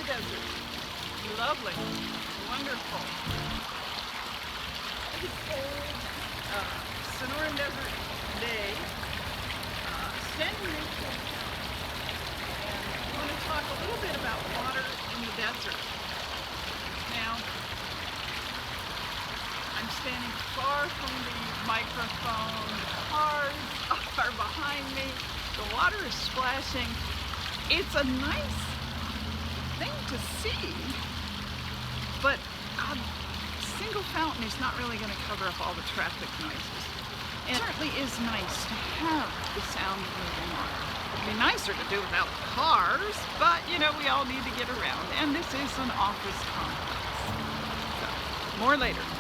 desert. Lovely, wonderful. It's old Sonoran Desert day, standing next to the town. And I want to talk a little bit about water in the desert. Now, I'm standing far from the microphone. The cars are behind me. The water is splashing. It's a nice thing to see, but a single fountain is not really going to cover up all the traffic noises. And it certainly is nice to have the sound of moving water. It'd be nicer to do without the cars, but you know, we all need to get around. And this is an office complex. So, more later.